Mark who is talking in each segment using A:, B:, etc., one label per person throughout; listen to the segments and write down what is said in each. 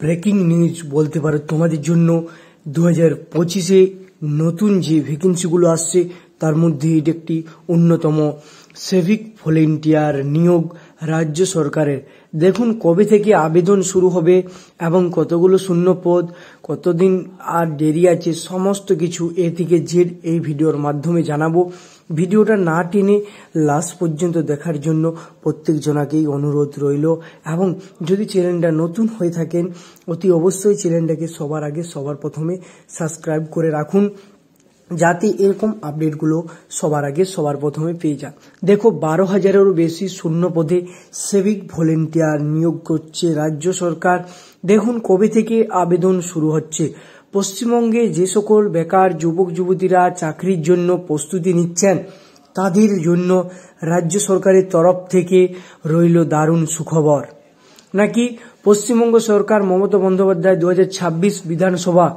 A: Breaking news বলতে পারো তোমাদের জন্য 2025-এ নতুন যে ভ্যাকেন্সিগুলো আসছে তার মধ্যে এটি একটি অন্যতম। সিভিক ভলেন্টিয়ার নিয়োগ রাজ্য সরকারের। দেখুন কবে থেকে আবেদন শুরু হবে এবং কতগুলো শূন্য পদ, কতদিন আর দেরি আছে, সমস্ত কিছু এ থেকে জেড এই ভিডিওর মাধ্যমে জানাবো। ভিডিওটা না টেনে লাস্ট পর্যন্ত দেখার জন্য প্রত্যেক জনাকেই অনুরোধ রইল। এবং যদি চ্যানেলটা নতুন হয়ে থাকেন অতি অবশ্যই চ্যানেলটাকে সবার আগে সবার প্রথমে সাবস্ক্রাইব করে রাখুন, যাতে এরকম আপডেটগুলো সবার আগে সবার প্রথমে পেয়ে যান। দেখো 12,000-এরও বেশি শূন্য পদে সিভিক ভলেন্টিয়ার নিয়োগ করছে রাজ্য সরকার। দেখুন কবে থেকে আবেদন শুরু হচ্ছে। পশ্চিমবঙ্গে যে সকল বেকার যুবক যুবতীরা চাকরির জন্য প্রস্তুতি নিচ্ছেন তাদের জন্য রাজ্য সরকারের তরফ থেকে রইল দারুণ সুখবর। নাকি পশ্চিমবঙ্গ সরকার মমতা বন্দ্যোপাধ্যায় 2026 বিধানসভা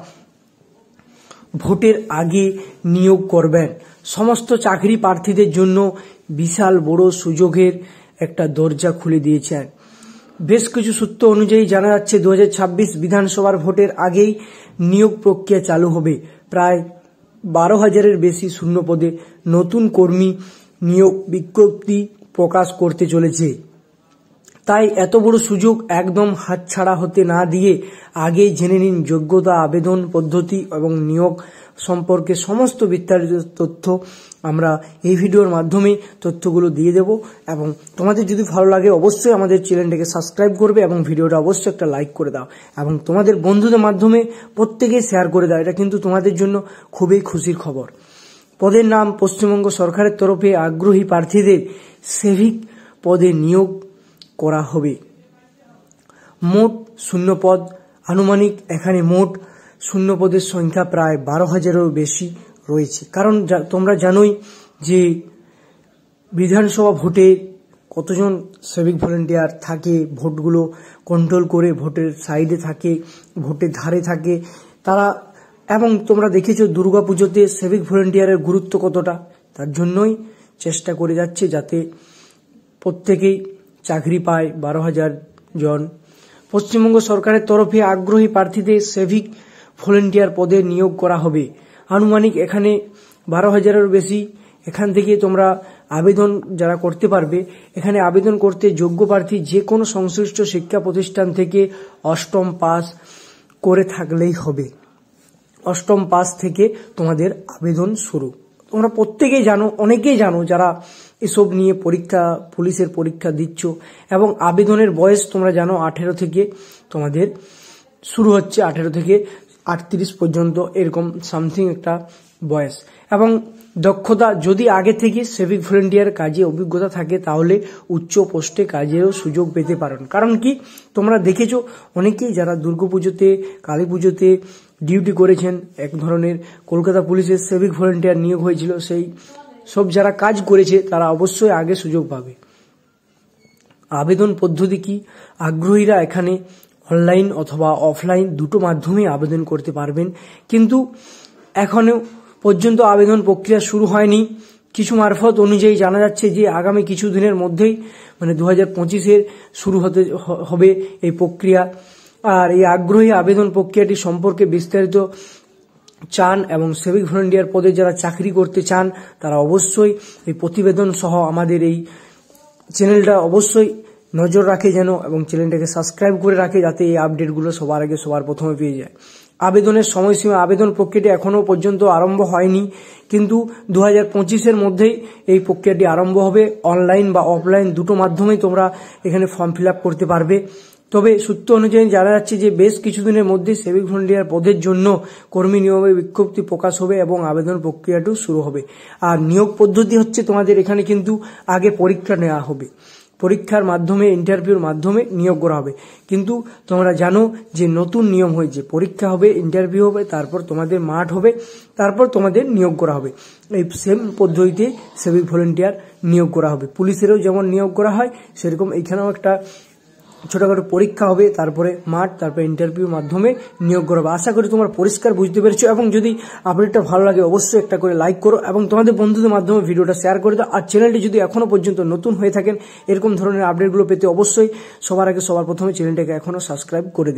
A: ভোটের আগে নিয়োগ করবেন। সমস্ত চাকরি প্রার্থীদের জন্য বিশাল বড় সুযোগের একটা দরজা খুলে দিয়েছেন। বেশ কিছু সূত্র অনুযায়ী জানা যাচ্ছে 2026 বিধানসভার ভোটের আগেই নিয়োগ প্রক্রিয়া চালু হবে। প্রায় 12,000-এর বেশি শূন্য পদে নতুন কর্মী নিয়োগ বিজ্ঞপ্তি প্রকাশ করতে চলেছে। তাই এত বড় সুযোগ একদম হাতছাড়া হতে না দিয়ে আগেই জেনে নিন যোগ্যতা, আবেদন পদ্ধতি এবং নিয়োগ সম্পর্কে সমস্ত বিস্তারিত তথ্য আমরা এই ভিডিওর মাধ্যমে তথ্যগুলো দিয়ে দেব। এবং তোমাদের যদি ভালো লাগে অবশ্যই আমাদের চ্যানেলটাকে সাবস্ক্রাইব করবে এবং ভিডিওটা অবশ্যই একটা লাইক করে দাও এবং তোমাদের বন্ধুদের মাধ্যমে প্রত্যেকে শেয়ার করে দাও। এটা কিন্তু তোমাদের জন্য খুবই খুশির খবর। পদের নাম পশ্চিমবঙ্গ সরকারের তরফে আগ্রহী প্রার্থীদের সিভিক পদে নিয়োগ করা হবে। মোট শূন্য পদ আনুমানিক এখানে মোট শূন্য পদের সংখ্যা প্রায় 12,000-এরও বেশি রয়েছে। কারণ তোমরা জানোই যে বিধানসভা ভোটে কতজন সিভিক ভলেন্টিয়ার থাকে, ভোটগুলো কন্ট্রোল করে ভোটের সাইডে থাকে, ভোটের ধারে থাকে তারা। এবং তোমরা দেখেছো দুর্গাপুজোতে সিভিক ভলেন্টিয়ারের গুরুত্ব কতটা, তার জন্যই চেষ্টা করে যাচ্ছে যাতে প্রত্যেকেই চাকরি পায় 12,000 জন। পশ্চিমবঙ্গ সরকারের তরফে আগ্রহী প্রার্থীদের সিভিক ভলেন্টিয়ার পদে নিয়োগ করা হবে। আনুমানিক এখানে 12,000-এরও বেশি। এখান থেকে তোমরা আবেদন যারা করতে পারবে, এখানে আবেদন করতে যোগ্য প্রার্থী যে কোনো সংশ্লিষ্ট শিক্ষা প্রতিষ্ঠান থেকে 8ম পাস করে থাকলেই হবে। 8ম পাস থেকে তোমাদের আবেদন শুরু। তোমরা প্রত্যেকেই জানো, অনেকেই জানো যারা এসব নিয়ে পরীক্ষা, পুলিশের পরীক্ষা দিচ্ছ। এবং আবেদনের বয়স তোমরা জানো 18 থেকে তোমাদের শুরু হচ্ছে, 18 থেকে 38 পর্যন্ত এরকম সামথিং একটা বয়স। এবং দক্ষতা যদি আগে থেকে সিভিক ভলেন্টিয়ার কাজে অভিজ্ঞতা থাকে তাহলে উচ্চ পোস্টে কাজেরও সুযোগ পেতে পারেন। কারণ কি তোমরা দেখেছো অনেকেই যারা দুর্গাপুজোতে, কালী পুজোতে ডিউটি করেছেন, এক ধরনের কলকাতা পুলিশের সিভিক ভলেন্টিয়ার নিয়োগ হয়েছিল, সেই সব যারা কাজ করেছে তারা অবশ্যই আগে সুযোগ পাবে। আবেদন পদ্ধতি কি? আগ্রহীরা এখানে অনলাইন অথবা অফলাইন দুটো মাধ্যমে আবেদন করতে পারবেন। কিন্তু এখনো পর্যন্ত আবেদন প্রক্রিয়া শুরু হয়নি। কিছু মারফত অনুযায়ী জানা যাচ্ছে যে আগামী কিছু দিনের মধ্যেই, মানে 2025-এর শুরু হবে এই প্রক্রিয়া। আর এই আগ্রহী আবেদন প্রক্রিয়াটি সম্পর্কে বিস্তারিত চান এবং সিভিক ভলেন্টিয়ার পদে যারা চাকরি করতে চান তারা অবশ্যই এই প্রতিবেদন সহ আমাদের এই চ্যানেলটা অবশ্যই নজর রাখে যেন, এবং চ্যানেলটাকে সাবস্ক্রাইব করে রাখে যাতে এই আপডেটগুলো সবার আগে সবার প্রথমে পেয়ে যায়। আবেদনের সময়সীমা, আবেদন প্রক্রিয়াটি এখনো পর্যন্ত আরম্ভ হয়নি, কিন্তু 2025-এর মধ্যেই এই প্রক্রিয়াটি আরম্ভ হবে। অনলাইন বা অফলাইন দুটো মাধ্যমেই তোমরা এখানে ফর্ম ফিল আপ করতে পারবে। তবে সূত্র অনুযায়ী জানা যাচ্ছে যে বেশ কিছুদিনের মধ্যে সিভিক ভলেন্টিয়ার পদের জন্য কর্মী নিয়োগের বিজ্ঞপ্তি প্রকাশ হবে এবং আবেদন প্রক্রিয়াটিও শুরু হবে। আর নিয়োগ পদ্ধতি হচ্ছে তোমাদের এখানে কিন্তু আগে পরীক্ষা নেওয়া হবে, পরীক্ষার মাধ্যমে, ইন্টারভিউর মাধ্যমে নিয়োগ করা হবে। কিন্তু তোমরা জানো যে নতুন নিয়ম হয়েছে, পরীক্ষা হবে, ইন্টারভিউ হবে, তারপর তোমাদের মাঠ হবে, তারপর তোমাদের নিয়োগ করা হবে। এই সেম পদ্ধতিতে সিভিক ভলেন্টিয়ার নিয়োগ করা হবে। পুলিশেরও যেমন নিয়োগ করা হয় সেরকম এখানেও একটা ছোটখাটো পরীক্ষা হবে, তারপরে মাঠ, তারপরে ইন্টারভিউর মাধ্যমে নিয়োগ করা হবে। আশা করি তোমরা পরিষ্কার বুঝতে পেরেছো। এবং যদি আপডেটটা ভালো লাগে অবশ্যই একটা করে লাইক করো এবং তোমাদের বন্ধুদের মাধ্যমে ভিডিওটা শেয়ার করে দাও। আর চ্যানেলটি যদি এখনো পর্যন্ত নতুন হয়ে থাকেন এরকম ধরনের আপডেটগুলো পেতে অবশ্যই সবার আগে সবার প্রথমে চ্যানেলটাকে এখনো সাবস্ক্রাইব করে দিন।